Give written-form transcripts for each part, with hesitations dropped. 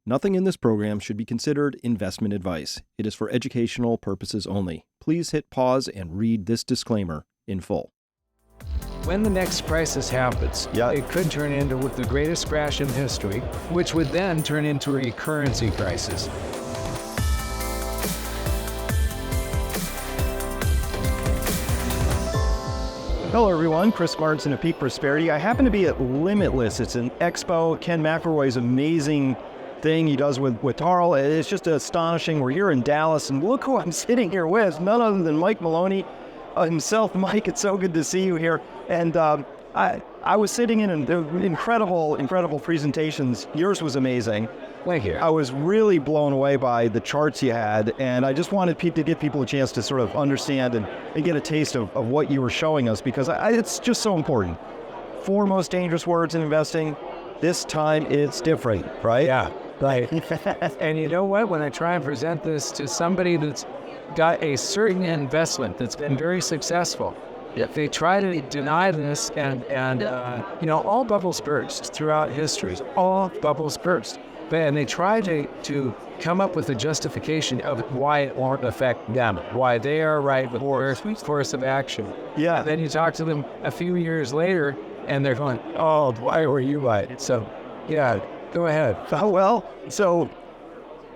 Nothing in this program should be considered investment advice. It is for educational purposes only. Please hit pause and read this disclaimer in full. When the next crisis happens, it could turn into the greatest crash in history, which would then turn into a currency crisis. Hello everyone, Chris Martinson of Peak Prosperity. I happen to be at Limitless. It's an expo. Ken McElroy's amazing thing he does with Tarl. It's just astonishing. We're here in Dallas, and look who I'm sitting here with, none other than Mike Maloney himself. Mike, it's so good to see you here. And I was sitting in incredible presentations. Yours was amazing. Thank you. I was really blown away by the charts you had, and I just wanted to give people a chance to sort of understand and get a taste of what you were showing us, because it's just so important. 4 most dangerous words in investing. This time it's different, right? Yeah, right. And you know what? When I try and present this to somebody that's got a certain investment that's been very successful, if they try to deny this, and all bubbles burst throughout history. All bubbles burst. And they try to come up with a justification of why it won't affect them, why they are right with their course of action. Yeah. And then you talk to them a few years later, and they're going, "Oh, why were you right?" So, yeah, go ahead. So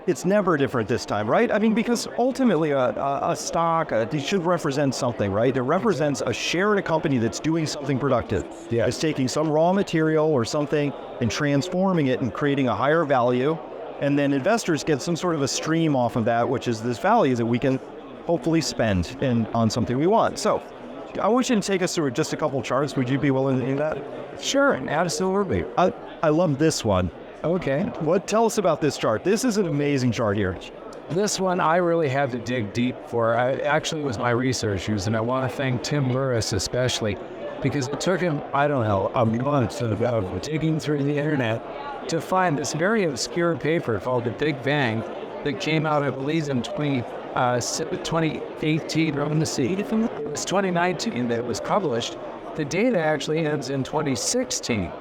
it's never different this time, right? I mean, because ultimately a stock, it should represent something, right? It represents a share in a company that's doing something productive. Yeah. It's taking some raw material or something and transforming it and creating a higher value. And then investors get some sort of a stream off of that, which is this value that we can hopefully spend on something we want. So I want you to take us through just a couple charts. Would you be willing to do that? Sure, absolutely. I love this one. Okay. Tell us about this chart. This is an amazing chart here. This one I really had to dig deep for. It was my research use, and I want to thank Tim Burris especially, because it took him, a month of digging through the internet to find this very obscure paper called The Big Bang that came out, I believe, in 2018. It was 2019 that it was published. The data actually ends in 2016.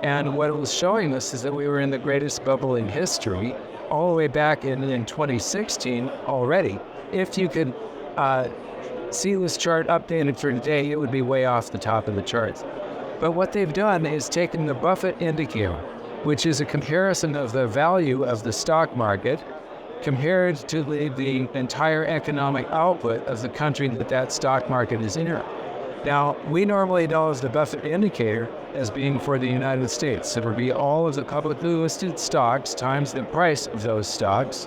And what it was showing us is that we were in the greatest bubble in history, all the way back in 2016 already. If you could see this chart updated for today, it would be way off the top of the charts. But what they've done is taken the Buffett indicator, which is a comparison of the value of the stock market compared to the entire economic output of the country that stock market is in. Now, we normally know the Buffett indicator as being for the United States. It would be all of the publicly listed stocks times the price of those stocks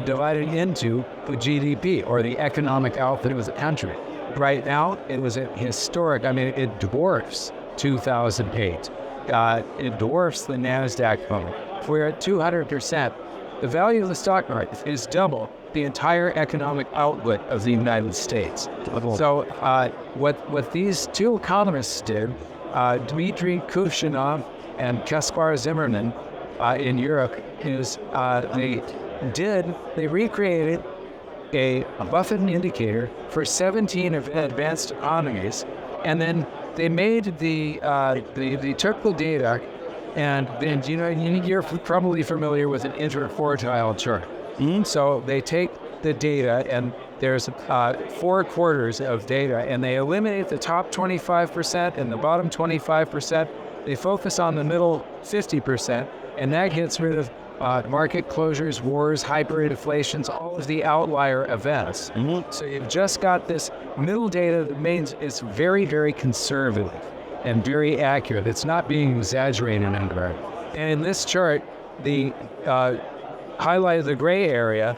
divided into the GDP, or the economic output of the country. Right now, it was a historic, it dwarfs 2008. It dwarfs the NASDAQ moment. We're at 200%. The value of the stock market is double the entire economic output of the United States. So what these 2 economists did, Dmitry Kushyanov and Kaspar Zimmerman in Europe, is they recreated a Buffett indicator for 17 advanced economies, and then they made they took the data, and then you're probably familiar with an interquartile chart. Mm-hmm. So they take the data, and there's 4 quarters of data, and they eliminate the top 25% and the bottom 25%. They focus on the middle 50%, and that gets rid of market closures, wars, hyperinflations, all of the outlier events. Mm-hmm. So you've just got this middle data that means it's very, very conservative and very accurate. It's not being exaggerated anywhere. And in this chart, the highlight of the gray area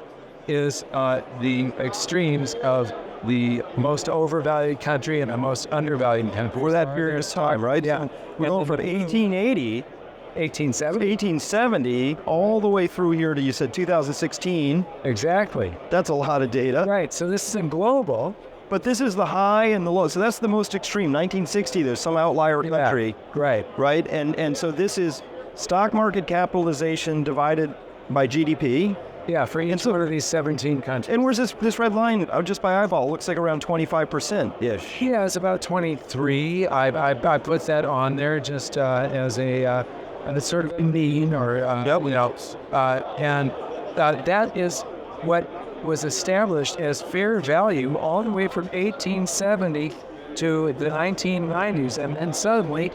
is the extremes of the most overvalued country and the most undervalued country. For that period of time, right? Yeah. We're going from 1870 all the way through here to, you said, 2016. Exactly. That's a lot of data. Right. So this is in global. But this is the high and the low. So that's the most extreme. 1960, there's some outlier country. Right. Right? And so this is stock market capitalization divided by GDP. Yeah, for each one of these 17 countries. And where's this red line, just by eyeball, looks like around 25%-ish. Yeah, it's about 23. I put that on there just as a and it's sort of a mean or, and that is what was established as fair value all the way from 1870 to the 1990s, and then suddenly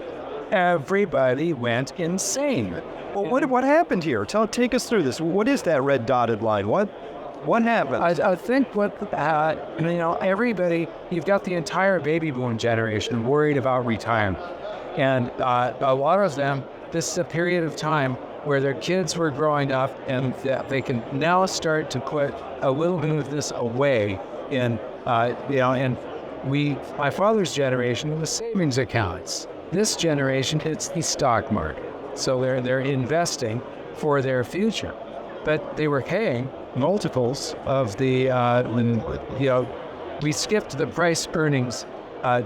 everybody went insane. Well, what happened here? Take us through this. What is that red dotted line? What happened? I think everybody, you've got the entire baby boom generation worried about retirement. And a lot of them, this is a period of time where their kids were growing up and they can now start to put a little bit of this away in, my father's generation was savings accounts. This generation, it's the stock market. So they're investing for their future. But they were paying multiples of the, we skipped the price earnings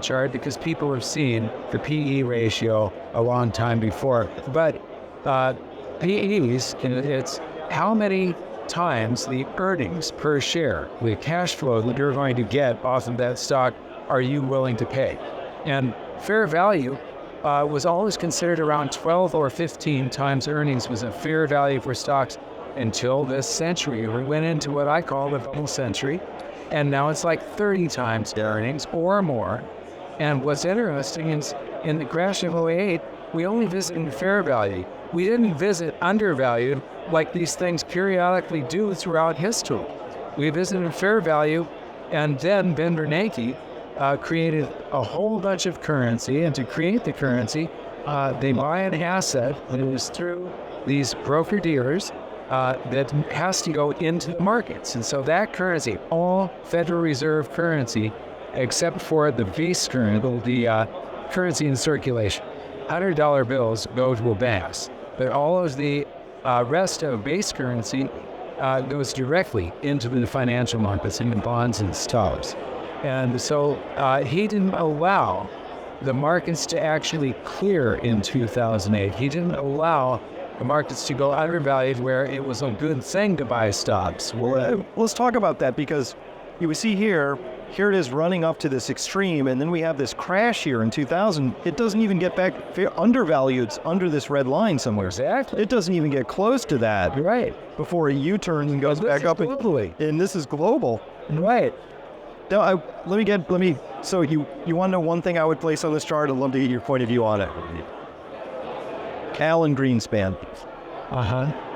chart because people have seen the PE ratio a long time before. But PEs, it's how many times the earnings per share, the cash flow that you're going to get off of that stock, are you willing to pay? And fair value was always considered around 12 or 15 times earnings was a fair value for stocks until this century. We went into what I call the bubble century, and now it's like 30 times earnings or more. And what's interesting is in the crash of '08, we only visited fair value. We didn't visit undervalued like these things periodically do throughout history. We visited fair value, and then Ben Bernanke created a whole bunch of currency, and to create the currency, they buy an asset that is through these broker-dealers that has to go into the markets. And so that currency, all Federal Reserve currency, except for the base currency, the currency in circulation, $100 bills go to banks, but all of the rest of base currency goes directly into the financial markets, into bonds and stocks. And so he didn't allow the markets to actually clear in 2008. He didn't allow the markets to go undervalued where it was a good thing to buy stocks. Well, let's talk about that, because you see here it is running up to this extreme, and then we have this crash here in 2000. It doesn't even get back undervalued. It's under this red line somewhere. Exactly. It doesn't even get close to that. Right. Before it U-turns and goes back up. Globally. And this is global. Right. Now, so you want to know one thing I would place on this chart? I'd love to get your point of view on it. Alan Greenspan.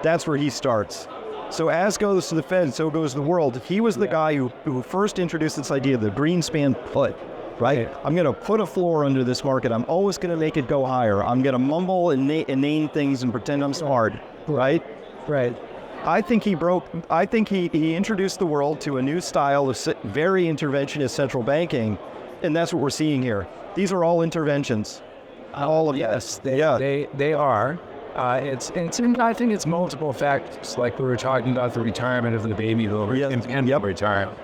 That's where he starts. So as goes to the Fed, so goes the world. He was the guy who first introduced this idea of the Greenspan put, right? I'm going to put a floor under this market. I'm always going to make it go higher. I'm going to mumble and name things and pretend I'm smart, right? Right. I think he introduced the world to a new style of very interventionist central banking, and that's what we're seeing here. These are all interventions. All of yes, they are. I think it's multiple factors, like we were talking about the retirement of the baby boomers, impending retirement,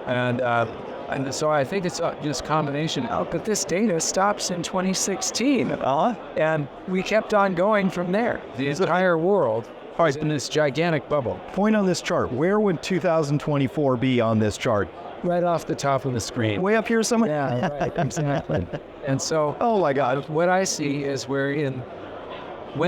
and so I think it's just combination. But this data stops in 2016, and we kept on going from there. The entire world is in this gigantic bubble. Point on this chart. Where would 2024 be on this chart? Right off the top of the screen. Way up here somewhere? Yeah, right, exactly. And so, oh my God, what I see is when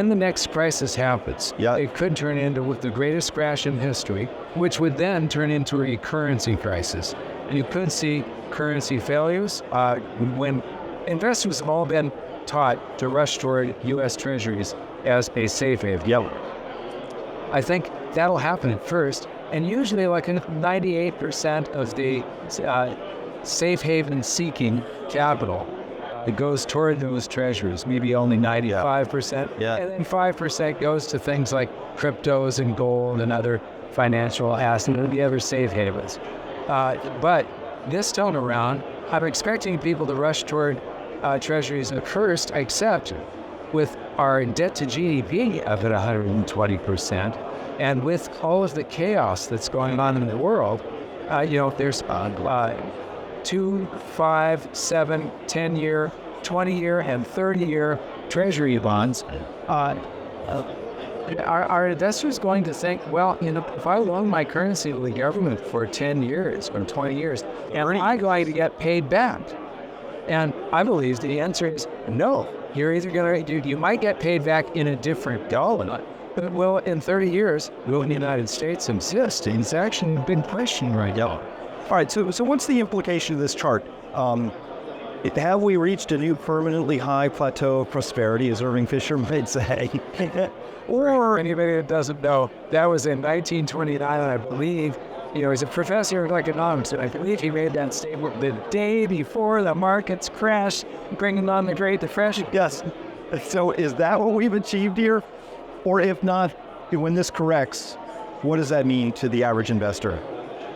the next crisis happens, it could turn into the greatest crash in history, which would then turn into a currency crisis. And you could see currency failures when investors have all been taught to rush toward U.S. Treasuries as a safe haven. I think that'll happen at first, and usually like 98% of the safe haven seeking capital it goes toward those treasuries, maybe only 95%. And then 5% goes to things like cryptos and gold and other financial assets, the other safe havens. But this time around, I'm expecting people to rush toward treasuries at first, except with our debt to GDP up at 120%, and with all of the chaos that's going on in the world, there's 2, 5, 7, 10-year, 20-year, and 30-year treasury bonds. Are investors going to think, well, if I loan my currency to the government for 10 years or 20 years, am I going to get paid back? And I believe the answer is no. you're either going to, you might get paid back in a different dollar. But will in 30 years, will the United States exist? It's actually a big question right now. All right, so what's the implication of this chart? Have we reached a new permanently high plateau of prosperity, as Irving Fisher might say? Or anybody that doesn't know, that was in 1929, I believe. He's a professor of economics, and I believe he made that statement the day before the markets crashed, bringing on the Great Depression. Yes. So is that what we've achieved here? Or if not, when this corrects, what does that mean to the average investor?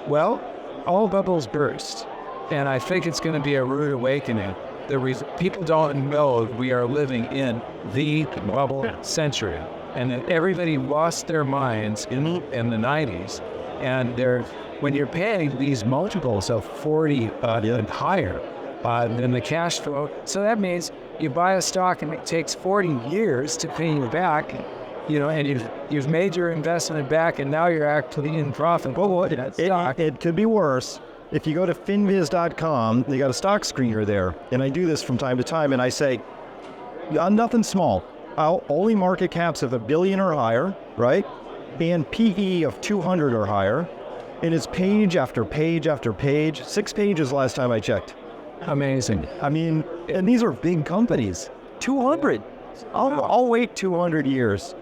Well, all bubbles burst, and I think it's going to be a rude awakening. People don't know we are living in the bubble century, and that everybody lost their minds in the 90s. And when you're paying these multiples of 40 and higher than the cash flow, so that means you buy a stock and it takes 40 years to pay you back, and you've made your investment back, and now you're actually in profit. It could be worse. If you go to finviz.com, they got a stock screener there, and I do this from time to time, and I say, nothing small. Only market caps of $1 billion or higher, right? And PE of 200 or higher, and it's page after page after page. 6 pages last time I checked. Amazing. I mean, and these are big companies. 200. I'll wait 200 years.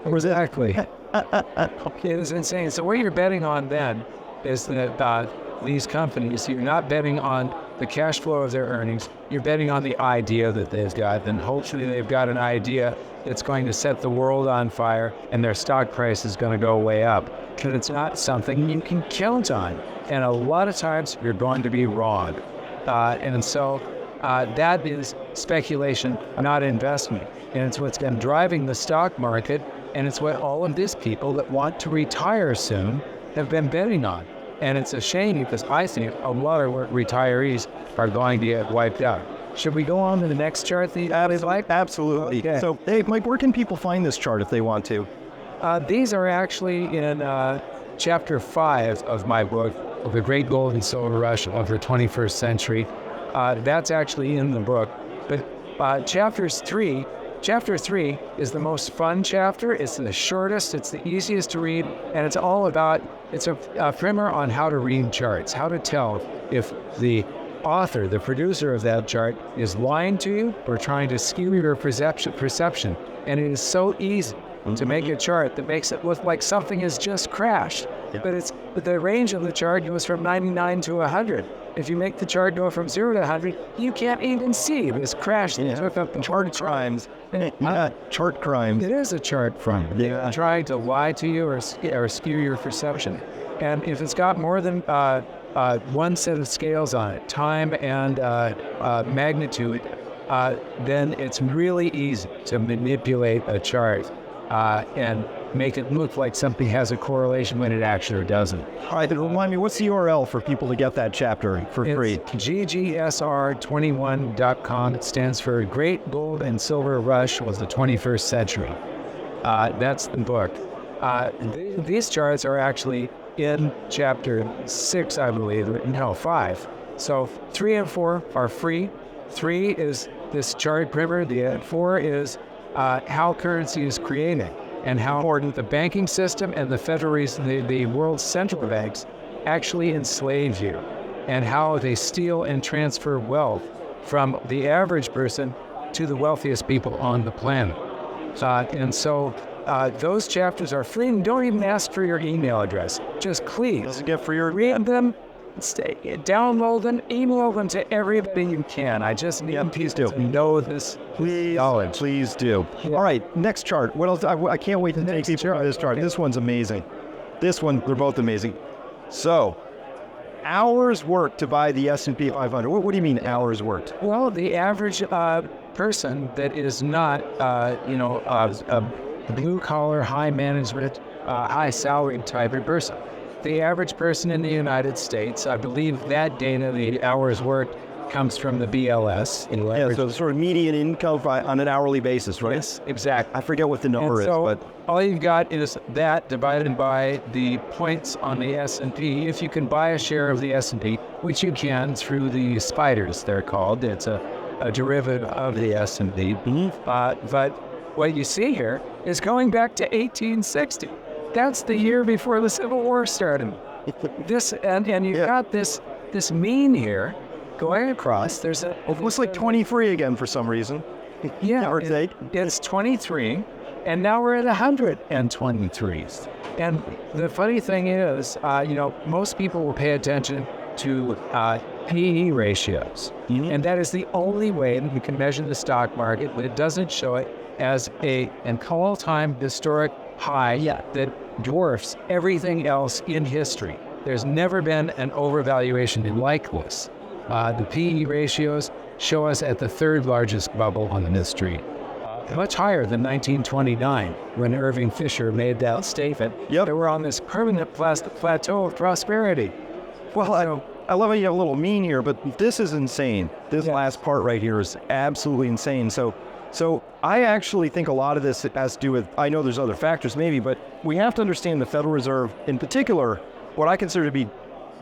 Exactly. It was insane. So what you're betting on then is that these companies, you're not betting on the cash flow of their earnings, you're betting on the idea that they've got, and hopefully they've got an idea that's going to set the world on fire, and their stock price is going to go way up. Because it's not something you can count on. And a lot of times you're going to be wrong. And so that is speculation, not investment. And it's what's been driving the stock market, and it's what all of these people that want to retire soon have been betting on. And it's a shame because I think a lot of retirees are going to get wiped out. Should we go on to the next chart that you like? Absolutely. Okay. So, hey, Mike, where can people find this chart if they want to? These are actually in chapter 5 of my book, The Great Gold and Silver Rush of the 21st Century. That's actually in the book. But chapter 3 is the most fun chapter. It's the shortest, it's the easiest to read, and it's all about, it's a primer on how to read charts, how to tell if the author, the producer of that chart, is lying to you or trying to skew your perception. And it is so easy to make a chart that makes it look like something has just crashed. Yeah. But the range of the chart goes from 99 to 100. If you make the chart go from 0 to 100, you can't even see this crash that took up the chart crimes. Chart crimes. It is a chart crime. Yeah. Trying to lie to you or skew your perception. And if it's got more than one set of scales on it, time and magnitude, then it's really easy to manipulate a chart and make it look like something has a correlation when it actually doesn't. All right, then remind me, what's the URL for people to get that chapter for free? ggsr21.com. It stands for Great Gold and Silver Rush was the 21st Century. That's the book. These charts are actually in chapter 6, I believe, no, 5. So 3 and 4 are free. 3 is this chart primer. The 4 is how currency is created and how important the banking system and the world's central banks actually enslave you, and how they steal and transfer wealth from the average person to the wealthiest people on the planet. And so those chapters are free, and don't even ask for your email address. Just please doesn't get for your read them, download them, email them to everybody you can. I just need people to know this knowledge. Please do. Yeah. All right, next chart. What else? I can't wait to take people on this chart. Okay. This one's amazing. This one, they're both amazing. So, hours worked to buy the S&P 500. What do you mean hours worked? Well, the average person that is not, a blue-collar, high management, high salary type of person. The average person in the United States, I believe that data, the hours worked, comes from the BLS. Yeah, so sort of median income on an hourly basis, right? Yes, exactly. I forget what the number is, but all you've got is that divided by the points on the S&P. If you can buy a share of the S&P, which you can through the spiders, they're called. It's a a derivative of the S&P. But what you see here is going back to 1860. That's the year before the Civil War started. This and you've got this mean here going across. There's a It looks like 23 again for some reason. It's 23, and now we're at 123. And the funny thing is, most people will pay attention to PE ratios, and that is the only way that we can measure the stock market, but it doesn't show it as an all-time historic high that dwarfs everything else in history. There's never been an overvaluation like this. The PE ratios show us at the third largest bubble on the history. Much higher than 1929, when Irving Fisher made that statement that we're on this permanent plateau of prosperity. Well, I love how you have a little mean here, but this is insane. This last part right here is absolutely insane. So I actually think a lot of this has to do with, I know there's other factors maybe, but we have to understand the Federal Reserve, in particular, what I consider to be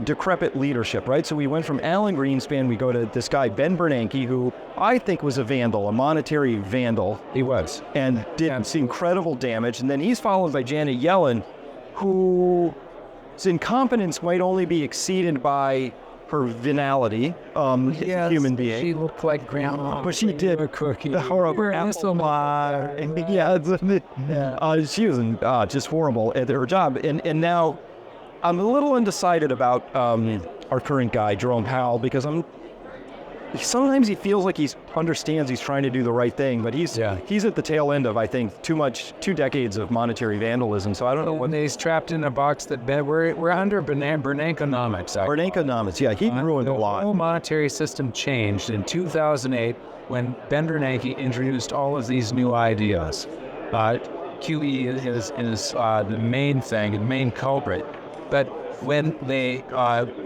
decrepit leadership, right? So we went from Alan Greenspan, we go to this guy, Ben Bernanke, who I think was a vandal, a monetary vandal. He was. And did incredible damage. And then he's followed by Janet Yellen, whose incompetence might only be exceeded by her venality, human being. She looked like grandma. But she did. A cookie. Horrible. She was just horrible at her job. And now I'm a little undecided about our current guy, Jerome Powell, because sometimes he feels like he understands he's trying to do the right thing, but he's at the tail end of, I think, 2 decades of monetary vandalism. So I don't know when he's trapped in a box that we're under Bernankenomics. Bernankenomics, yeah, he ruined a lot. The whole monetary system changed in 2008 when Ben Bernanke introduced all of these new ideas. QE is the main thing, the main culprit. But when they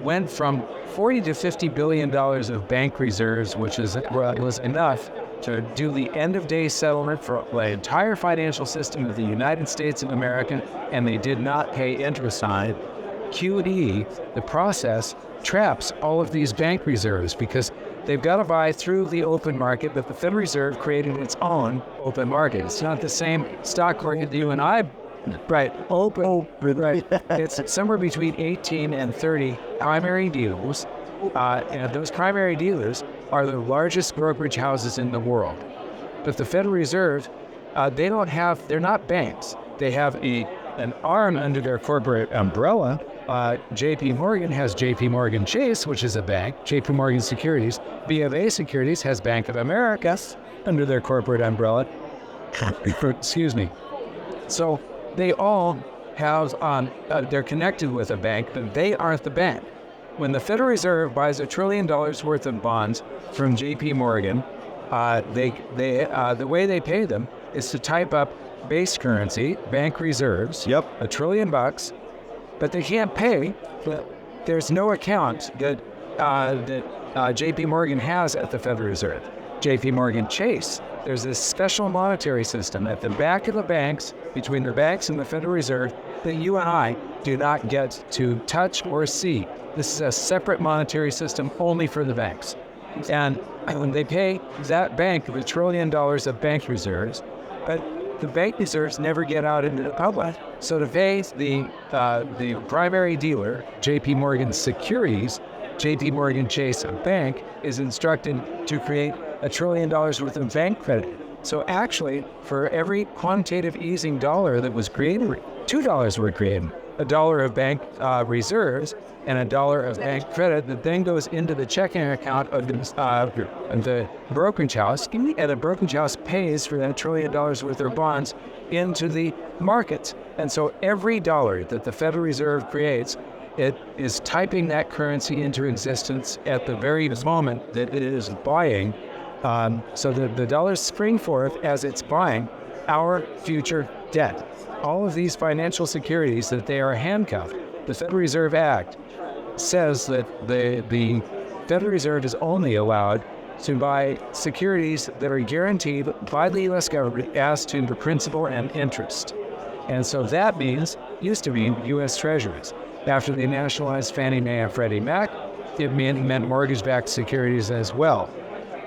went from $40 to $50 billion of bank reserves, which was enough to do the end-of-day settlement for the entire financial system of the United States of America, and they did not pay interest on it, QE, the process, traps all of these bank reserves because they've got to buy through the open market, but the Federal Reserve created its own open market. It's not the same stock market that you and I open. It's somewhere between 18 and 30 primary dealers, and those primary dealers are the largest brokerage houses in the world. But the Federal Reserve, they're not banks. They have an arm under their corporate umbrella. JP Morgan has JP Morgan Chase, which is a bank, JP Morgan Securities. BofA Securities has Bank of America under their corporate umbrella. Excuse me. So they all have, they're connected with a bank, but they aren't the bank. When the Federal Reserve buys $1 trillion worth of bonds from JP Morgan, the way they pay them is to type up base currency, bank reserves, $1 trillion, but they can't pay. There's no account that JP Morgan has at the Federal Reserve. JP Morgan Chase, there's this special monetary system at the back of the banks, between the banks and the Federal Reserve, that you and I do not get to touch or see. This is a separate monetary system only for the banks. And when they pay that bank $1 trillion of bank reserves, but the bank reserves never get out into the public. So to pay the primary dealer, JP Morgan Securities, JP Morgan Chase Bank is instructed to create $1 trillion worth of bank credit. So actually, for every quantitative easing dollar that was created, $2 were created. $1 of bank reserves and $1 of bank credit that then goes into the checking account of the brokerage house, and the brokerage house pays for that $1 trillion worth of bonds into the markets. And so every dollar that the Federal Reserve creates, it is typing that currency into existence at the very moment that it is buying. So the dollars spring forth as it's buying our future debt. All of these financial securities that they are handcuffed, the Federal Reserve Act says that the Federal Reserve is only allowed to buy securities that are guaranteed by the U.S. government as to the principal and interest. And so that used to mean U.S. Treasuries. After they nationalized Fannie Mae and Freddie Mac, it meant mortgage-backed securities as well.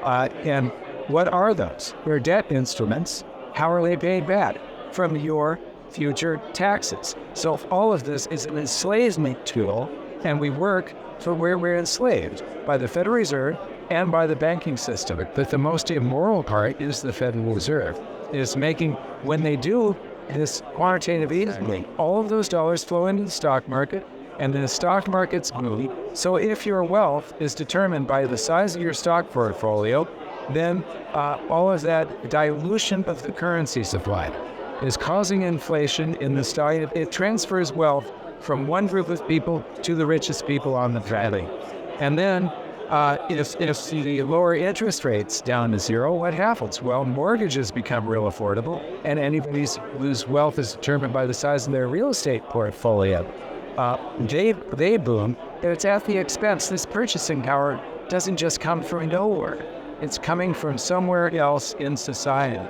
And what are those? They're debt instruments. How are they paid back? From your future taxes. So all of this is an enslavement tool, and we work for where we're enslaved by the Federal Reserve and by the banking system. But the most immoral part is the Federal Reserve, is making, when they do this quantitative easing, all of those dollars flow into the stock market, and the stock market's move. So if your wealth is determined by the size of your stock portfolio, then all of that dilution of the currency supply is causing inflation in the stock. It transfers wealth from one group of people to the richest people on the planet. And then if the lower interest rates down to zero, what happens? Well, mortgages become real affordable, and anybody whose wealth is determined by the size of their real estate portfolio, they boom. And it's at the expense. This purchasing power doesn't just come from nowhere. It's coming from somewhere else in society.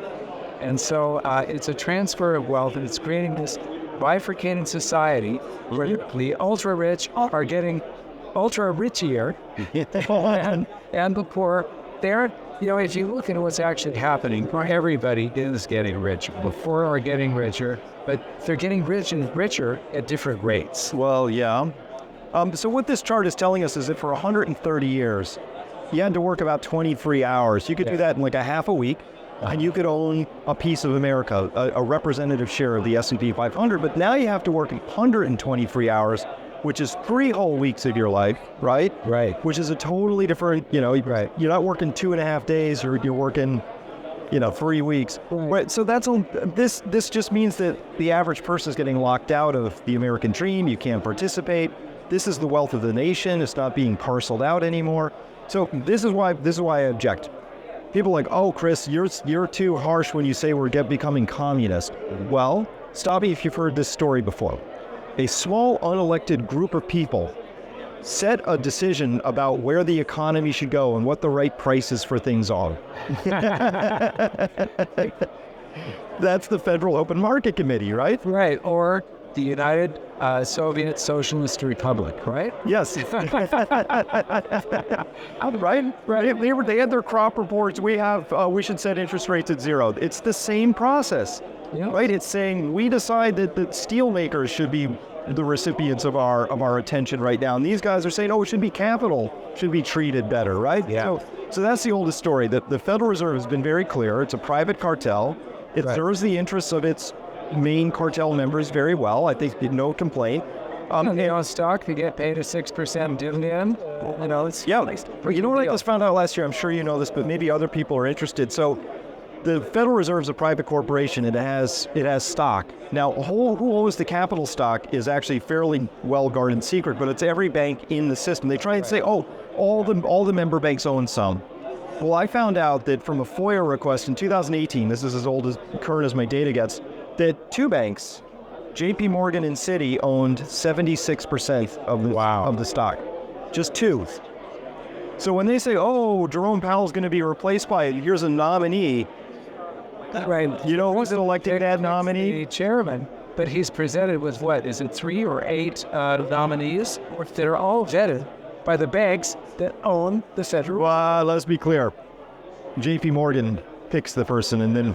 And so it's a transfer of wealth, and it's creating this bifurcated society where the ultra-rich are getting ultra-richier, and the poor, they're, if you look at what's actually happening, everybody is getting richer. The poor are getting richer, but they're getting richer at different rates. Well, yeah. So what this chart is telling us is that for 130 years, you had to work about 23 hours. You could do that in like a half a week, and you could own a piece of America, a representative share of the S&P 500. But now you have to work 123 hours, which is 3 whole weeks of your life, right? Right. Which is a totally different, Right. You're not working 2.5 days, or you're working, 3 weeks. Right. So this just means that the average person is getting locked out of the American dream. You can't participate. This is the wealth of the nation. It's not being parceled out anymore. So this is why I object. People are like, oh, Chris, you're too harsh when you say we're becoming communist. Well, stop me if you've heard this story before. A small unelected group of people set a decision about where the economy should go and what the right prices for things are. That's the Federal Open Market Committee, right? Right, or the United Soviet Socialist Republic, right? Yes. Right. They had their crop reports. We should set interest rates at zero. It's the same process, right? It's saying we decide that the steel makers should be the recipients of our attention right now. And these guys are saying, oh, it should be capital, should be treated better, right? Yeah. So that's the oldest story. The Federal Reserve has been very clear. It's a private cartel. It serves the interests of its main cartel members very well. I think no complaint. Stock, they get paid a 6% dividend. It's You know what I just found out last year? I'm sure you know this, but maybe other people are interested. So the Federal Reserve is a private corporation. It has stock. Now, who owns the capital stock is actually fairly well-guarded secret, but it's every bank in the system. They try and say, oh, all the member banks own some. Well, I found out that from a FOIA request in 2018, this is as current as my data gets, that 2 banks, JP Morgan and Citi, owned 76% of the stock. Just 2. So when they say, oh, Jerome Powell's going to be replaced by, here's a nominee, right? Who's an elected that nominee? The chairman, but he's presented with what? Is it 3 or 8 nominees that are all vetted by the banks that own the Federal? Well, let's be clear. JP Morgan picks the person, and then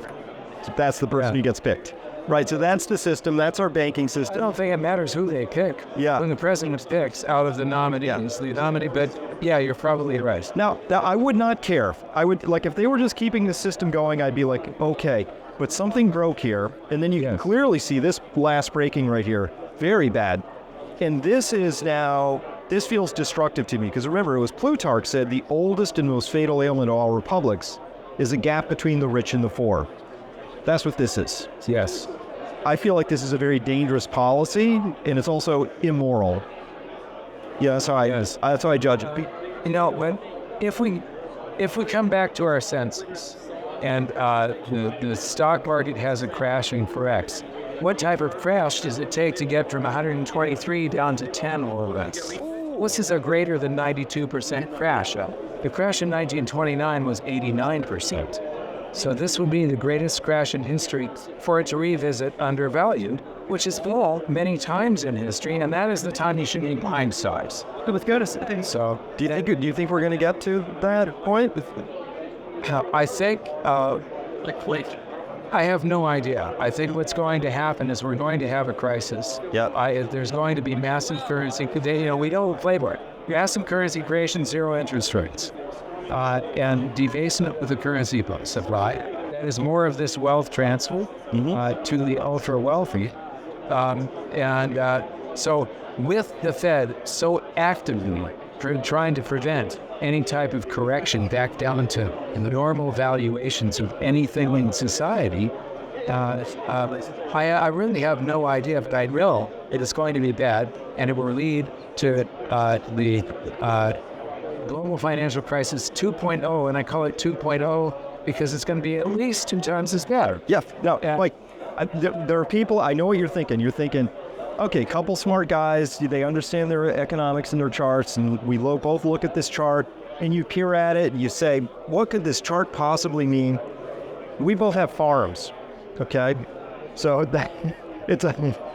that's the person who gets picked. Right, so that's the system. That's our banking system. I don't think it matters who they pick. Yeah. When the president picks out of the nominees, the nominee. But you're probably right. Now, I would not care. I would, if they were just keeping the system going, I'd be like, okay. But something broke here, and then you can clearly see this last breaking right here. Very bad. And this feels destructive to me, because remember, it was Plutarch said the oldest and most fatal ailment of all republics is a gap between the rich and the poor. That's what this is. Yes. I feel like this is a very dangerous policy, and it's also immoral. Yeah, that's how I judge it. If we come back to our senses, and the stock market has a crashing for X, what type of crash does it take to get from 123 down to 10 or less? This is a greater than 92% crash. The crash in 1929 was 89%. So this would be the greatest crash in history for it to revisit Undervalued, which has fallen many times in history, and that is the time you should be buying stocks. So, do you think we're going to get to that point? I think, I have no idea. I think what's going to happen is we're going to have a crisis. There's going to be massive currency. We don't play for it. You have some currency creation, zero interest rates, and debasement with the currency supply. That is more of this wealth transfer to the ultra wealthy. So with the Fed so actively trying to prevent any type of correction back down to the normal valuations of anything in society, I really have no idea, but I know it is going to be bad, and it will lead to the global financial crisis 2.0, and I call it 2.0 because it's going to be at least 2 times as bad. Mike, there are people, I know what you're thinking. You're thinking, okay, couple smart guys, they understand their economics and their charts, and we both look at this chart, and you peer at it, and you say, what could this chart possibly mean? We both have farms, okay? So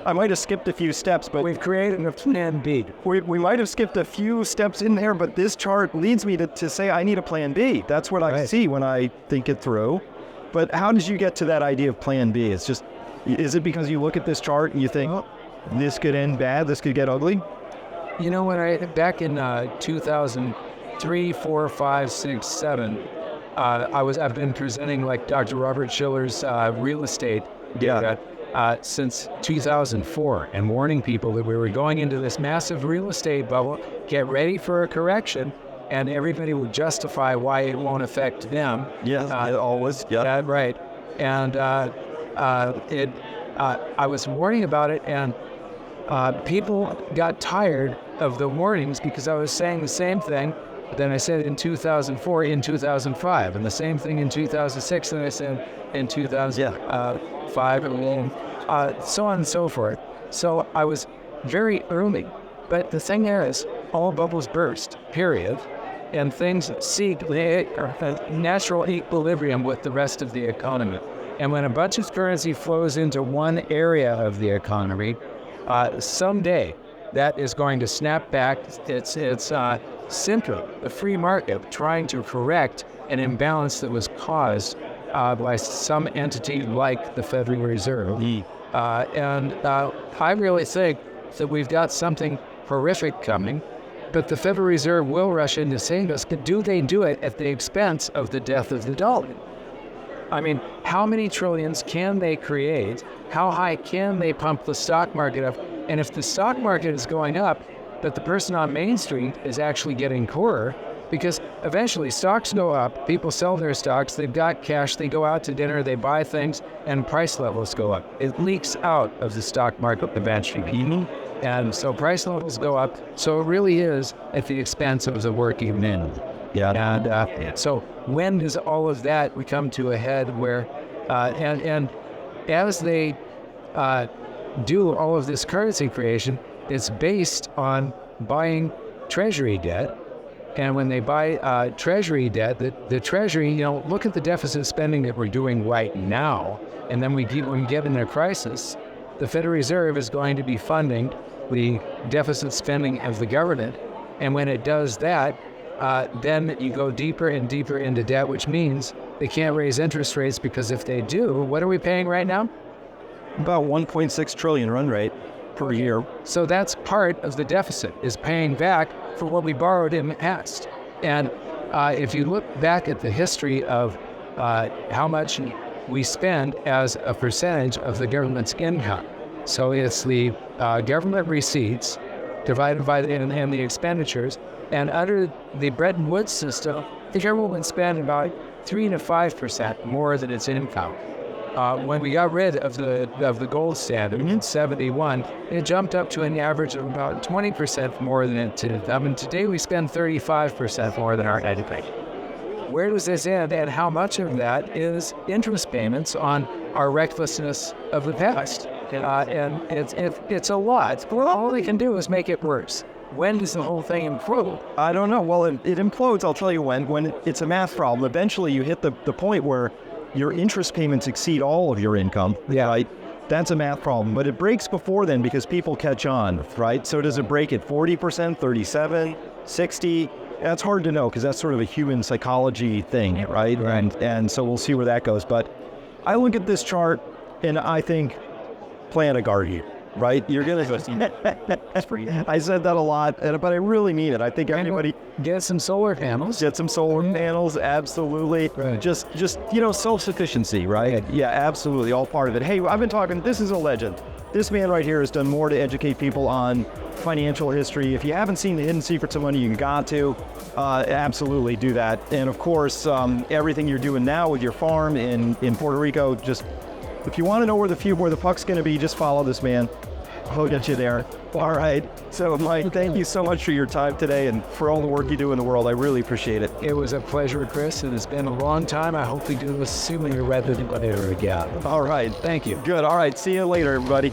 I might have skipped a few steps, but we've created a plan B. We might have skipped a few steps in there, but this chart leads me to say I need a plan B. That's what I see when I think it through. But how did you get to that idea of plan B? Is it because you look at this chart and you think, this could end bad, this could get ugly? You know what, back in 2003, 4, 5, 6, 7, I've been presenting like Dr. Robert Schiller's real estate data since 2004 and warning people that we were going into this massive real estate bubble, get ready for a correction, and everybody would justify why it won't affect them. Always. Right. And I was warning about it, and people got tired of the warnings because I was saying the same thing that I said in 2004, in 2005, and the same thing in 2006 that I said in 2005, and so on and so forth. So I was very early. But the thing is, all bubbles burst, period, and things seek a natural equilibrium with the rest of the economy. And when a bunch of currency flows into one area of the economy, someday that is going to snap back. It's simply the free market trying to correct an imbalance that was caused by some entity like the Federal Reserve. And I really think that we've got something horrific coming, but the Federal Reserve will rush in to save us. Do they do it at the expense of the death of the dollar? I mean, how many trillions can they create? How high can they pump the stock market up? And if the stock market is going up, but the person on Main Street is actually getting poorer, because eventually stocks go up, people sell their stocks, they've got cash, they go out to dinner, they buy things, and price levels go up. It leaks out of the stock market eventually. And so price levels go up, so it really is at the expense of the working men. And so when does all of that come to a head where, and as they do all of this currency creation, it's based on buying treasury debt. And when they buy treasury debt, the treasury, look at the deficit spending that we're doing right now. And then when we get in a crisis, the Federal Reserve is going to be funding the deficit spending of the government. And when it does that, then you go deeper and deeper into debt, which means they can't raise interest rates, because if they do, what are we paying right now? About 1.6 trillion run rate per year. So that's part of the deficit, is paying back for what we borrowed in the past. And if you look back at the history of how much we spend as a percentage of the government's income, so it's the government receipts divided by and the expenditures. And under the Bretton Woods system, the government would spend about 3 to 5% more than its income. When we got rid of the gold standard in '71, it jumped up to an average of about 20% more than it did. I mean, today we spend 35% more than our education. Where does this end, and how much of that is interest payments on our recklessness of the past? And it's a lot. All they can do is make it worse. When does the whole thing implode? I don't know. Well, it implodes, I'll tell you when. When it's a math problem, eventually you hit the point where your interest payments exceed all of your income, right? That's a math problem. But it breaks before then because people catch on, right? So does it break at 40%, 37, 60? That's hard to know because that's sort of a human psychology thing, right? And so we'll see where that goes. But I look at this chart and I think plant a garden, right? You're gonna. I said that a lot, but I really mean it. I think everybody get some solar panels. Get some solar panels, absolutely. Right. Just self-sufficiency, right? Yeah, absolutely, all part of it. Hey, I've been talking. This is a legend. This man right here has done more to educate people on financial history. If you haven't seen The Hidden Secrets of Money, you got to absolutely do that. And of course, everything you're doing now with your farm in Puerto Rico, just if you want to know where the puck's going to be, just follow this man. He'll get you there. All right. So, Mike, thank you so much for your time today and for all the work you do in the world. I really appreciate it. It was a pleasure, Chris. It has been a long time. I hope we do this sooner rather than later again. All right. Thank you. Good. All right. See you later, everybody.